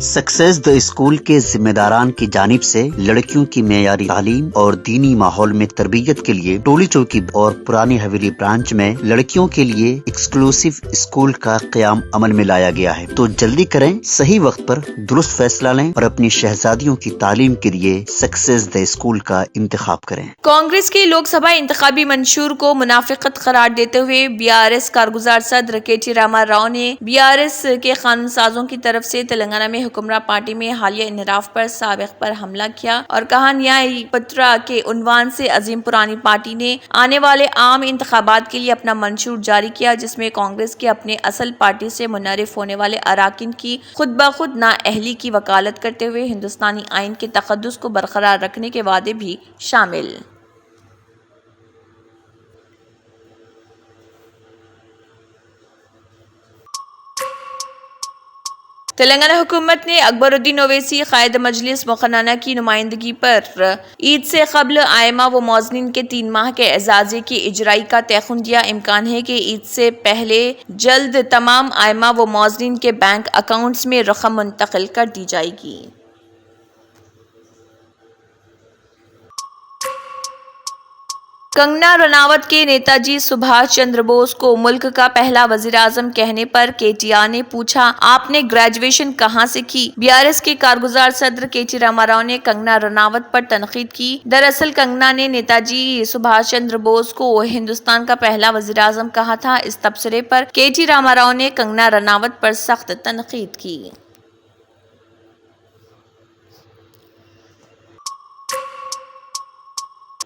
Success the school के जिम्मेदारान की जानिब से लड़कियों की मेयारी तालीम और दीनी माहौल में तरबियत के लिए टोली चौकी और पुरानी हवेली ब्रांच में लड़कियों के लिए एक्सक्लूसिव स्कूल का क़याम अमल में लाया गया है। तो जल्दी करें, सही वक्त पर दुरुस्त फैसला लें और अपनी शहजादियों की तालीम के लिए सक्सेस द स्कूल का इंतखाब करें। कांग्रेस के लोकसभा इंतखाबी मंशूर को मुनाफिकत करार देते हुए BRS कारगुजार सदर KT रामा राव ने BRS के कानून साजों की तरफ से तेलंगाना में हुक्मरान पार्टी में हालिया इनराफ पर साबिक पर हमला किया और कहा, न्याय पत्रा के उन्वान से अजीम पुरानी पार्टी ने आने वाले आम इंतखाबात के लिए अपना मंशूर जारी किया, जिसमें कांग्रेस के अपने असल पार्टी से मुनरिफ होने वाले अराकीन की खुद ब खुद नाअहली की वकालत करते हुए हिंदुस्तानी आइन के तकद्दुस को बरकरार रखने के वादे भी शामिल। तेलंगाना हुकूमत ने अकबरुद्दीन ओवैसी कायद मजलिस मुखन्ना की नुमाइंदगी पर ईद से कबल आयमा व मौजनीन के 3 माह के एजाजे की इजराई का तयखुन दिया। इम्कान है कि ईद से पहले जल्द तमाम आयमा व मौजनीन के बैंक अकाउंट्स में रकम मुंतकिल कर दी जाएगी। कंगना रनावत के नेताजी सुभाष चंद्र बोस को मुल्क का पहला वजीर आजम कहने पर KTR ने पूछा, आपने ग्रेजुएशन कहाँ से की? BRS के कारगुजार सदर KT रामा राव ने कंगना रनावत पर तनकीद की। दरअसल कंगना ने नेताजी सुभाष चंद्र बोस को हिंदुस्तान का पहला वजीर आजम कहा था। इस तबसरे पर KT रामा राव ने कंगना रनावत पर सख्त तनकीद की।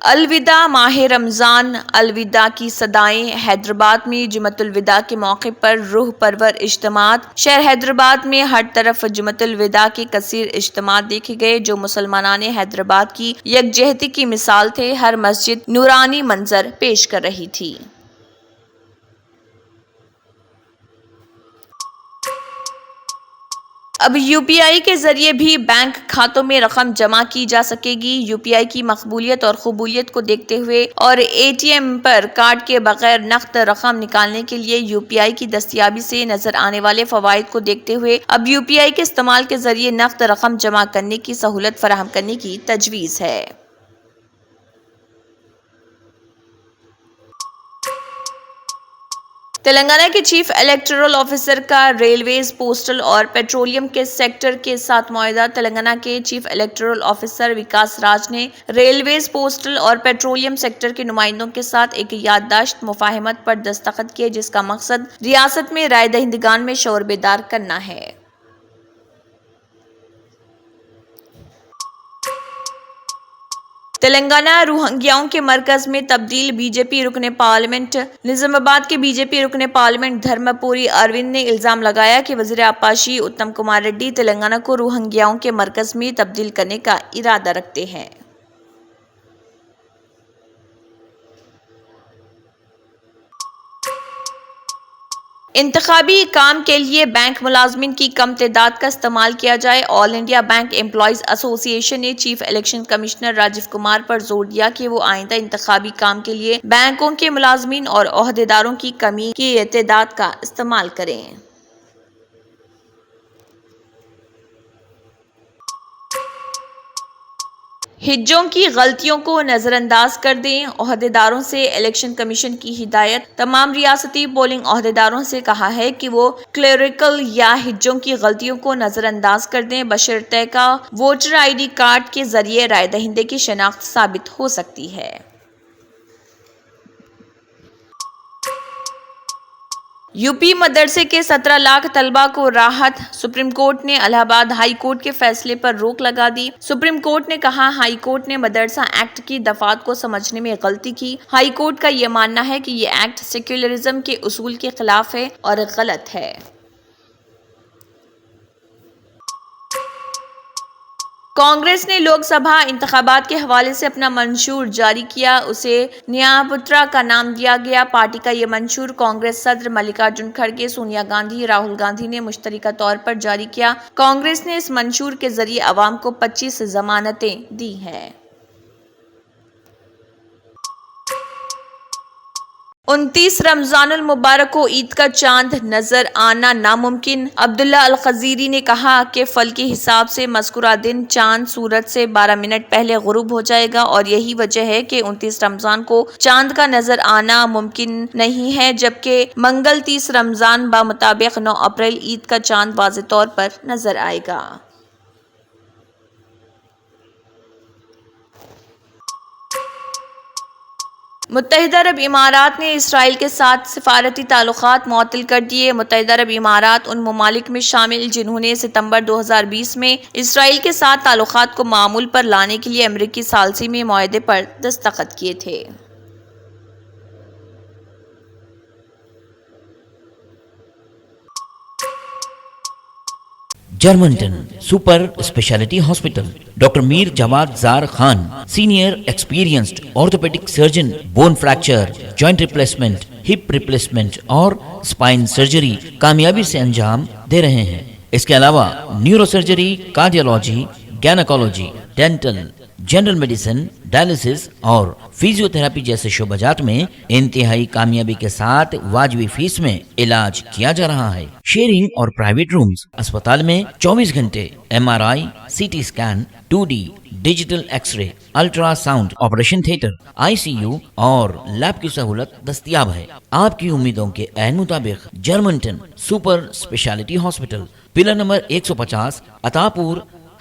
अलविदा माह रमजान, अलविदा की सदाएं। हैदराबाद में जुमतुल विदा के मौके पर रूह परवर इज्तिमात। शहर हैदराबाद में हर तरफ जुमतुल विदा के कसीर इज्तिमात देखे गए, जो मुसलमानाने हैदराबाद की यकजहती की मिसाल थे। हर मस्जिद नूरानी मंजर पेश कर रही थी। अब UPI के जरिए भी बैंक खातों में रकम जमा की जा सकेगी। UPI की मकबूलियत और कबूलियत को देखते हुए और ATM पर कार्ड के बगैर नकद रकम निकालने के लिए UPI की दस्तयाबी से नजर आने वाले फवाइद को देखते हुए अब UPI के इस्तेमाल के जरिए नकद रकम जमा करने की सहूलत फराहम करने की तजवीज़ है। तेलंगाना के चीफ इलेक्टोरल ऑफिसर का रेलवेज, पोस्टल और पेट्रोलियम के सेक्टर के साथ मुआहदा। तेलंगाना के चीफ इलेक्टोरल ऑफिसर विकास राज ने रेलवेज, पोस्टल और पेट्रोलियम सेक्टर के नुमाइंदों के साथ एक याददाश्त मुफाहमत पर दस्तखत किए, जिसका मकसद रियासत में राय दहिंदगान में शोर बेदार करना है। तेलंगाना रोहिंग्याओं के मरकज में तब्दील। BJP रुकने पार्लियामेंट निजामाबाद के BJP रुकने पार्लियामेंट धर्मपुरी अरविंद ने इल्जाम लगाया कि वजीर आपाशी उत्तम कुमार रेड्डी तेलंगाना को रोहिंग्याओं के मरकज में तब्दील करने का इरादा रखते हैं। इंतखाबी काम के लिए बैंक मुलाजमिन की कम तादाद का इस्तेमाल किया जाए। All India bank employees association ने chief election commissioner Rajiv Kumar पर जोर दिया कि वो आइंदा इंतखाबी काम के लिए बैंकों के मुलाजमिन और ओहदेदारों की कमी की तादाद का इस्तेमाल करें। हिज्जों की गलतियों को नजरअंदाज कर दें, ओहदेदारों से इलेक्शन कमीशन की हिदायत। तमाम रियासती पोलिंग ओहदेदारों से कहा है कि वो क्लेरिकल या हिज्जों की गलतियों को नजरअंदाज कर दें, बशर्ते का वोटर ID कार्ड के जरिए राय दहिंदे की शनाख्त साबित हो सकती है। यूपी मदरसे के 17 लाख तलबा को राहत। सुप्रीम कोर्ट ने इलाहाबाद हाई कोर्ट के फैसले पर रोक लगा दी। सुप्रीम कोर्ट ने कहा, हाई कोर्ट ने मदरसा एक्ट की दफात को समझने में गलती की। हाई कोर्ट का यह मानना है कि यह एक्ट सेक्युलरिज्म के उसूल के खिलाफ है और गलत है। कांग्रेस ने लोकसभा इंतखाबात के हवाले से अपना मंशूर जारी किया। उसे न्यायपुत्रा का नाम दिया गया। पार्टी का यह मंशूर कांग्रेस सदर मल्लिकार्जुन खड़गे, सोनिया गांधी, राहुल गांधी ने मुश्तरका तौर पर जारी किया। कांग्रेस ने इस मंशूर के जरिए अवाम को 25 जमानतें दी हैं। 29 رمضان المبارک کو عید کا چاند نظر آنا ناممکن۔ عبداللہ الخزیری نے کہا کہ فلکی حساب سے مذکورہ دن چاند سورج سے 12 منٹ پہلے غروب ہو جائے گا اور یہی وجہ ہے کہ 29 رمضان کو چاند کا نظر آنا ممکن نہیں ہے، جبکہ منگل 30 رمضان بمطابق 9 اپریل عید کا چاند واضح طور پر نظر آئے گا۔ متحدہ عرب امارات نے اسرائیل کے ساتھ سفارتی تعلقات معطل کر دیے۔ متحدہ عرب امارات ان ممالک میں شامل جنہوں نے ستمبر 2020 میں اسرائیل کے ساتھ تعلقات کو معمول پر لانے کے لیے امریکی ثالثی میں معاہدے پر دستخط کیے تھے۔ جرمنٹن super speciality hospital, doctor Mir Jawad Zar Khan, senior experienced orthopaedic surgeon, bone fracture, joint replacement, hip replacement اور اسپائن سرجری کامیابی سے انجام دے رہے ہیں۔ اس کے علاوہ neuro surgery, cardiology, gynaecology, dental, general medicine, dialysis اور فزیو تھراپی جیسے شعبہ جات میں انتہائی کامیابی کے ساتھ واجبی فیس میں علاج کیا جا رہا ہے۔ شیئرنگ اور پرائیویٹ رومز، اسپتال میں 24 گھنٹے M R I, C T scan, 2D digital X ray, ultrasound, operation theatre, I C U اور لیب کی سہولت دستیاب ہے۔ آپ کی امیدوں کے عین مطابق جرمنٹن super speciality hospital, pillar number 150، Attapur,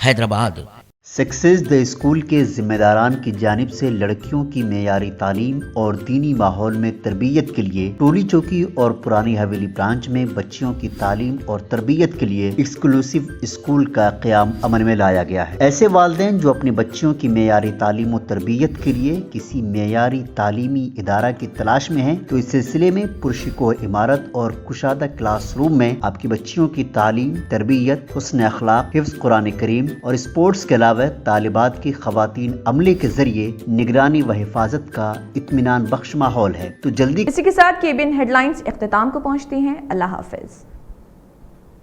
Hyderabad. Success the school کے ذمہ داران کی جانب سے لڑکیوں کی معیاری تعلیم اور دینی ماحول میں تربیت کے لیے ٹولی چوکی اور پرانی حویلی برانچ میں بچیوں کی تعلیم اور تربیت کے لیے ایکسکلوسیو اسکول کا قیام عمل میں لایا گیا ہے۔ ایسے والدین جو اپنے بچیوں کی معیاری تعلیم و تربیت کے لیے کسی معیاری تعلیمی ادارہ کی تلاش میں ہیں تو اس سلسلے میں پرشکوہ عمارت اور کشادہ کلاس روم میں آپ کی بچیوں کی تعلیم، تربیت، حسن اخلاق، حفظ قرآن کریم اور اسپورٹس کے علاوہ طالبات کی خواتین عملے کے ذریعے نگرانی و حفاظت کا اطمینان بخش ماحول ہے۔ تو جلدی اسی کے ساتھ KBN ہیڈ لائنز اختتام کو پہنچتی ہیں۔ اللہ حافظ۔